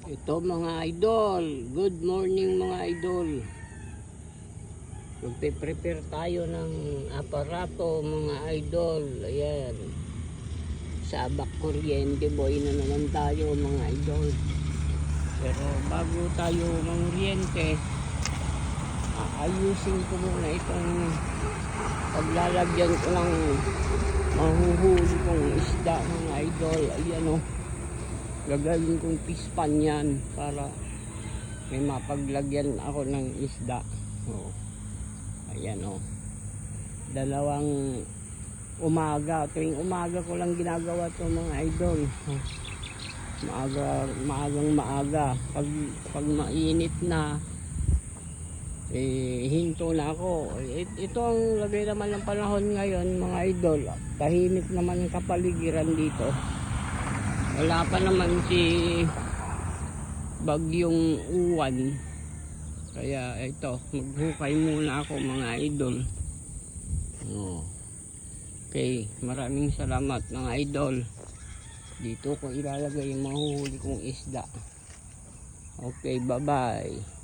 Ito mga idol, good morning mga idol. Magpe-prepare tayo ng aparato mga idol. Ayan, sabak kuryente boy na naman tayo mga idol. Pero bago tayo manguryente, aayusin ko muna itong paglalagyan ko ng mahuhuli kong isda mga idol. Ayan o, gagawin kong pispan yan para may mapaglagyan ako ng isda. Ayan o, dalawang umaga, tuwing umaga ko lang ginagawa to mga idol. Maaga pag mainit na, hinto na ako. Ito ang lagay naman ng panahon ngayon mga idol, tahimik naman ang kapaligiran dito. Wala pa naman si Bagyong Uwan. Kaya ito, maghukay muna ako mga idol. Okay, maraming salamat mga idol. Dito ko ilalagay yung mahuhuli kong isda. Okay, bye bye.